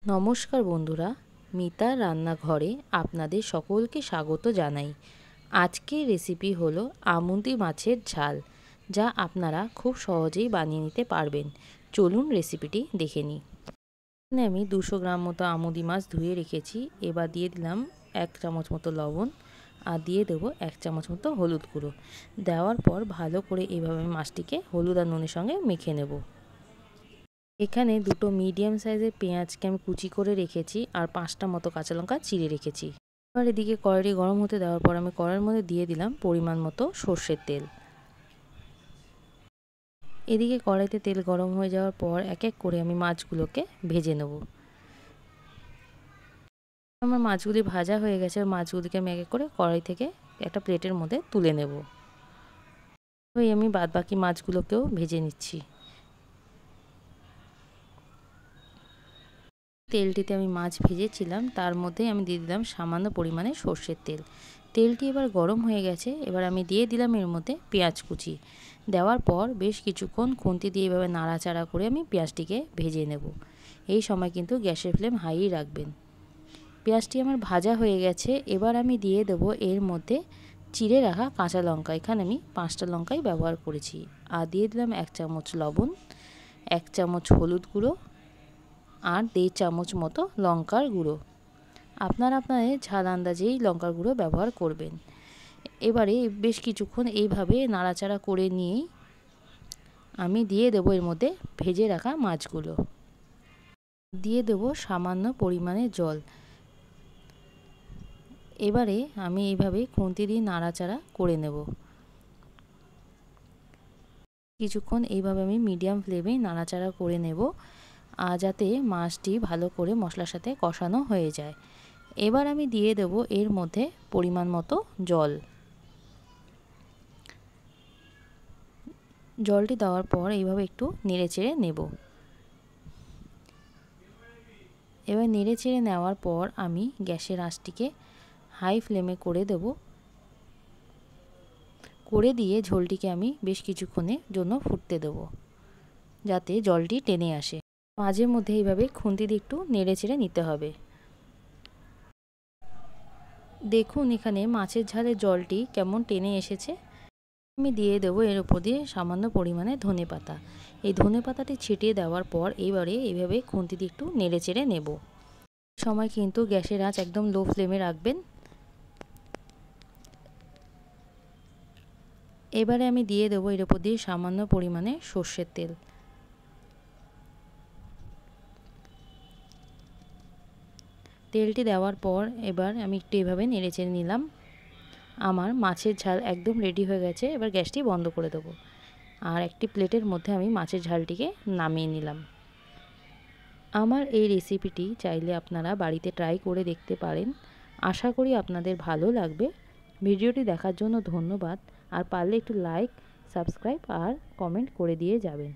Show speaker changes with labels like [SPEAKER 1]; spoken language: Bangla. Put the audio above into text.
[SPEAKER 1] নমস্কার বন্ধুরা, মিতার রান্নাঘরে আপনাদের সকলকে স্বাগত জানাই। আজকের রেসিপি হলো আমুদি মাছের ঝাল, যা আপনারা খুব সহজেই বানিয়ে নিতে পারবেন। চলুন রেসিপিটি দেখে নিই। এখানে আমি 200 গ্রাম মতো আমুদি মাছ ধুয়ে রেখেছি। এবার দিয়ে দিলাম 1 চামচ মতো লবণ আর দিয়ে দেবো 1 চামচ মতো হলুদ গুঁড়ো। দেওয়ার পর ভালো করে এইভাবে মাছটিকে হলুদ আর নুনের সঙ্গে মেখে নেব। এখানে দুটো মিডিয়াম সাইজের পেঁয়াজকে আমি কুচি করে রেখেছি আর 5টা মতো কাঁচা লঙ্কা চিড়ে রেখেছি। এবার এদিকে কড়াইটি গরম হতে দেওয়ার পর আমি কড়াইয়ের মধ্যে দিয়ে দিলাম পরিমাণ মতো সর্ষের তেল। এদিকে কড়াইতে তেল গরম হয়ে যাওয়ার পর এক এক করে আমি মাছগুলোকে ভেজে নেব। আমার মাছগুলি ভাজা হয়ে গেছে, মাছগুলিকে আমি এক এক করে কড়াই থেকে একটা প্লেটের মধ্যে তুলে নেব। আমি বাদবাকি মাছগুলোকেও ভেজে নিচ্ছি। তেলটিতে আমি মাছ ভেজেছিলাম, তার মধ্যে আমি দিয়ে দিলাম সামান্য পরিমাণে সর্ষের তেল। তেলটি এবার গরম হয়ে গেছে। এবার আমি দিয়ে দিলাম এর মধ্যে পেঁয়াজ কুচি। দেওয়ার পর বেশ কিছুক্ষণ খুন্তি দিয়ে এভাবে নাড়াচাড়া করে আমি পেঁয়াজটিকে ভেজে নেব। এই সময় কিন্তু গ্যাসের ফ্লেম হাই রাখবেন। পেঁয়াজটি আমার ভাজা হয়ে গেছে। এবার আমি দিয়ে দেবো এর মধ্যে চিড়ে রাখা কাঁচা লঙ্কা। এখানে আমি 5টা লঙ্কাই ব্যবহার করেছি। আর দিয়ে দিলাম 1 চামচ লবণ, 1 চামচ হলুদ গুঁড়ো আর 1.5 চামচ মতো লঙ্কার গুঁড়ো। আপনারা আপনাদের ঝাল আন্দাজেই লঙ্কার গুঁড়ো ব্যবহার করবেন। এবারে বেশ কিছুক্ষণ এইভাবে নাড়াচাড়া করে নিয়েই আমি দিয়ে দেবো এর মধ্যে ভেজে রাখা মাছগুলো। দিয়ে দেবো সামান্য পরিমাণে জল। এবারে আমি এইভাবে খুন্তি দিয়ে নাড়াচাড়া করে নেব। কিছুক্ষণ এইভাবে আমি মিডিয়াম ফ্লেমে নাড়াচাড়া করে নেব, যাতে মাছটি ভালো করে মশলার সাথে কষানো হয়ে যায়। এবার আমি দিয়ে দেব এর মধ্যে পরিমাণ মতো জল। জলটি দেওয়ার পর এইভাবে একটু নেড়েচেড়ে নেব। এবার নেড়েচেড়ে নেওয়ার পর আমি গ্যাসের আঁচটিকে হাই ফ্লেমে করে দেব। করে দিয়ে ঝোলটিকে আমি বেশ কিছুক্ষণের জন্য ফুটতে দেব, যাতে জলটি টেনে আসে। মাঝে মধ্যে এইভাবে খুন্তি দিয়ে একটু নেড়েচেড়ে নিতে হবে। দেখুন এখানে মাছের ঝালের জলটি কেমন টেনে এসেছে। আমি দিয়ে দেবো এর উপর দিয়ে সামান্য পরিমাণে ধনেপাতা। এই ধনেপাতাটি ছিটিয়ে দেওয়ার পর এবারে এইভাবে খুন্তি দিয়ে একটু নেড়েচেড়ে নেব। সময় কিন্তু গ্যাসের আঁচ একদম লো ফ্লেমে রাখবেন। এবারে আমি দিয়ে দেবো এর উপর দিয়ে সামান্য পরিমাণে সর্ষের তেল। তেলটি দেওয়ার পর এবার আমি একটু এভাবে নেড়েচেড়ে নিলাম। আমার মাছের ঝাল একদম রেডি হয়ে গেছে। এবার গ্যাসটি বন্ধ করে দেবো আর একটি প্লেটের মধ্যে আমি মাছের ঝালটিকে নামিয়ে নিলাম। আমার এই রেসিপিটি চাইলে আপনারা বাড়িতে ট্রাই করে দেখতে পারেন। আশা করি আপনাদের ভালো লাগবে। ভিডিওটি দেখার জন্য ধন্যবাদ। আর পারলে একটু লাইক, সাবস্ক্রাইব আর কমেন্ট করে দিয়ে যাবেন।